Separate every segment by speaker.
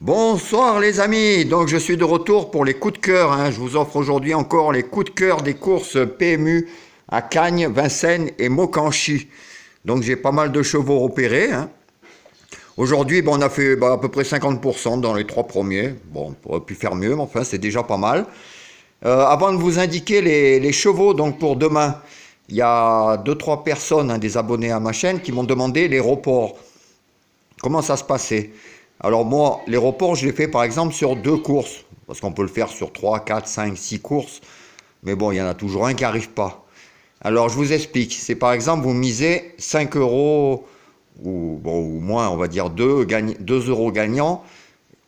Speaker 1: Bonsoir les amis, donc je suis de retour pour les coups de cœur, hein. Je vous offre aujourd'hui encore les coups de cœur des courses PMU à Cagnes, Vincennes et Mokanchi. Donc j'ai pas mal de chevaux repérés, hein. Aujourd'hui on a fait à peu près 50% dans les trois premiers. Bon, on aurait pu faire mieux, mais enfin c'est déjà pas mal. Avant de vous indiquer les chevaux donc pour demain, il y a deux trois personnes, hein, des abonnés à ma chaîne qui m'ont demandé les reports. Comment ça se passait? Alors moi, les reports, je les fais par exemple sur deux courses. Parce qu'on peut le faire sur 3, 4, 5, 6 courses. Mais bon, il y en a toujours un qui n'arrive pas. Alors je vous explique. C'est par exemple, vous misez 5 euros, ou moins, on va dire 2 euros gagnants,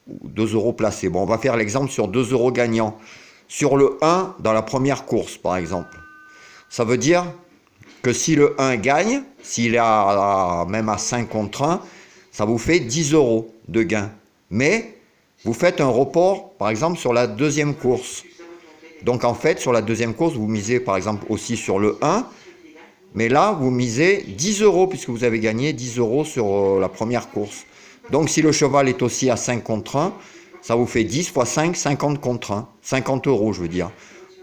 Speaker 1: ou 2 euros placés. Bon, on va faire l'exemple sur 2 euros gagnants. Sur le 1, dans la première course, par exemple. Ça veut dire que si le 1 gagne, s'il est même à 5 contre 1, ça vous fait 10 euros de gain. Mais vous faites un report, par exemple, sur la deuxième course. Donc en fait, sur la deuxième course, vous misez par exemple aussi sur le 1. Mais là, vous misez 10 euros puisque vous avez gagné 10 euros sur la première course. Donc si le cheval est aussi à 5 contre 1, ça vous fait 10 fois 5, 50 contre 1. 50 euros, je veux dire,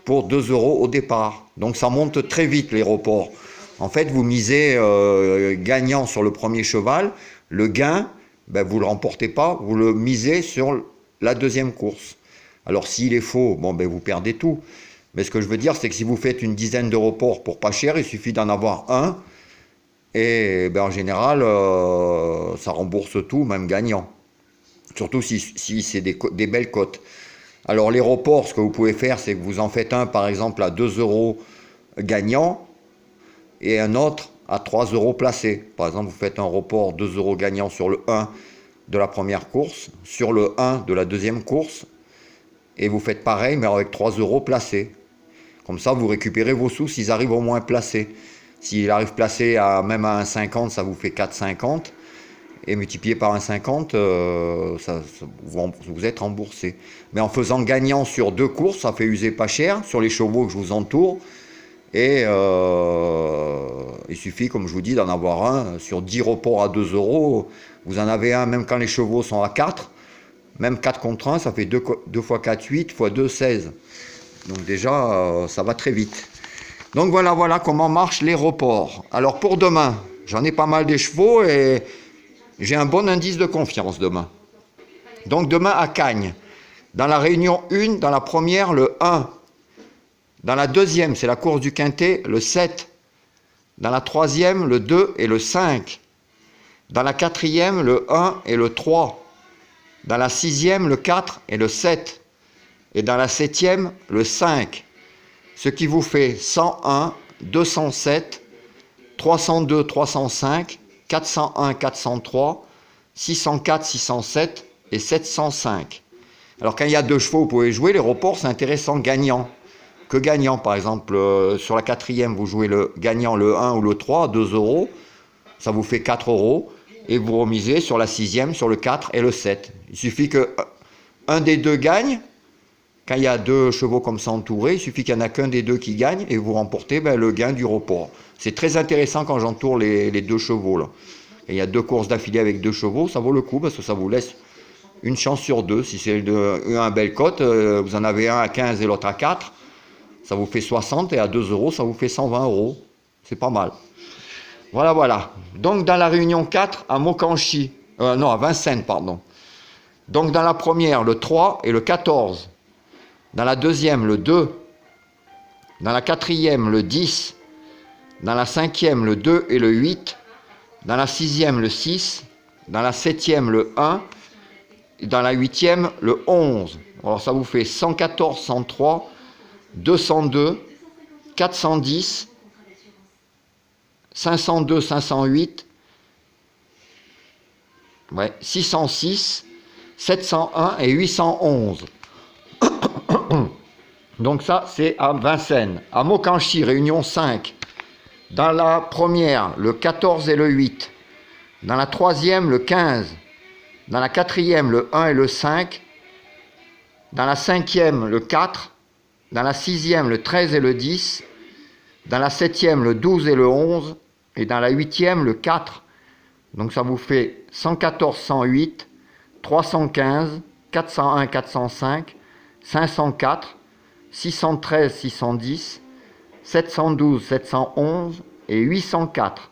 Speaker 1: pour 2 euros au départ. Donc ça monte très vite les reports. En fait, vous misez gagnant sur le premier cheval. Le gain, vous ne le remportez pas, vous le misez sur la deuxième course. Alors s'il est faux, bon, vous perdez tout. Mais ce que je veux dire, c'est que si vous faites une dizaine de reports pour pas cher, il suffit d'en avoir un. Et en général, ça rembourse tout, même gagnant. Surtout si c'est des belles cotes. Alors les reports, ce que vous pouvez faire, c'est que vous en faites un, par exemple, à 2 euros gagnant et un autre à 3 euros placé. Par exemple, vous faites un report 2 euros gagnant sur le 1 de la première course, sur le 1 de la deuxième course, et vous faites pareil, mais avec 3 euros placés. Comme ça, vous récupérez vos sous s'ils arrivent au moins placés. S'il arrive placé même à 1,50, ça vous fait 4,50. Et multiplié par 1,50, vous êtes remboursé. Mais en faisant gagnant sur deux courses, ça fait user pas cher sur les chevaux que je vous entoure. Et il suffit, comme je vous dis, d'en avoir un sur 10 reports à 2 euros. Vous en avez un même quand les chevaux sont à 4. Même 4 contre 1, ça fait 2 fois 4, 8, fois 2, 16. Donc déjà, ça va très vite. Donc voilà comment marchent les reports. Alors pour demain, j'en ai pas mal des chevaux et j'ai un bon indice de confiance demain. Donc demain à Cagnes, dans la réunion 1, dans la première, le 1. Dans la deuxième, c'est la course du quintet, le 7. Dans la troisième, le 2 et le 5. Dans la quatrième, le 1 et le 3. Dans la sixième, le 4 et le 7. Et dans la septième, le 5. Ce qui vous fait 101, 207, 302, 305, 401, 403, 604, 607 et 705. Alors quand il y a deux chevaux, vous pouvez jouer. Les reports, c'est intéressant gagnant. Que gagnant, par exemple, sur la quatrième, vous jouez le gagnant, le 1 ou le 3, 2 euros. Ça vous fait 4 euros. Et vous remisez sur la sixième, sur le 4 et le 7. Il suffit que un des deux gagne. Quand il y a deux chevaux comme ça entourés, il suffit qu'il n'y en a qu'un des deux qui gagne et vous remportez le gain du report. C'est très intéressant quand j'entoure les deux chevaux, là. Et il y a deux courses d'affilée avec deux chevaux, ça vaut le coup parce que ça vous laisse une chance sur deux. Si c'est un bel cote, vous en avez un à 15 et l'autre à 4, ça vous fait 60 et à 2 euros, ça vous fait 120 euros. C'est pas mal. Voilà. Donc dans la réunion 4 à Mokanchi, non à Vincennes, pardon. Donc dans la première, le 3 et le 14. Dans la deuxième, le 2. Dans la quatrième, le 10. Dans la cinquième, le 2 et le 8. Dans la sixième, le 6. Dans la septième, le 1. Et dans la huitième, le 11. Alors ça vous fait 114, 103, 202, 410, 502, 508, 606, 701 et 811. Donc ça, c'est à Vincennes. À Mokanchi, réunion 5. Dans la première, le 14 et le 8. Dans la troisième, le 15. Dans la quatrième, le 1 et le 5. Dans la cinquième, le 4. Dans la sixième, le 13 et le 10. Dans la septième, le 12 et le 11. Et dans la huitième, le 4. Donc ça vous fait 114, 108, 315, 401, 405, 504, 613, 610, 712, 711 et 804.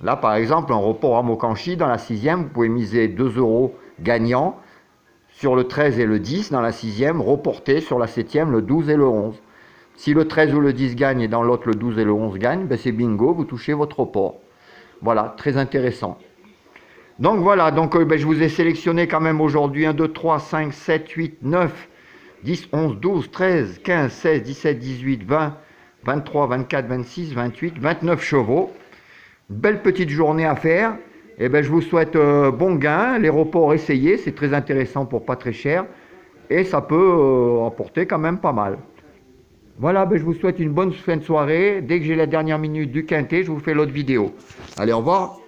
Speaker 1: Là, par exemple, un report à Mokanchi dans la 6e, vous pouvez miser 2 € gagnant sur le 13 et le 10 dans la 6e, reporté sur la 7e, le 12 et le 11. Si le 13 ou le 10 gagne et dans l'autre le 12 et le 11 gagnent, ben c'est bingo, vous touchez votre report. Voilà, très intéressant. Donc voilà, donc, ben, je vous ai sélectionné quand même aujourd'hui 1, 2, 3, 5, 7, 8, 9, 10, 11, 12, 13, 15, 16, 17, 18, 20, 23, 24, 26, 28, 29 chevaux. Belle petite journée à faire. Et ben, je vous souhaite bon gain. Les reports, essayez, c'est très intéressant pour pas très cher. Et ça peut apporter quand même pas mal. Voilà, ben, je vous souhaite une bonne fin de soirée. Dès que j'ai la dernière minute du quintet, je vous fais l'autre vidéo. Allez, au revoir.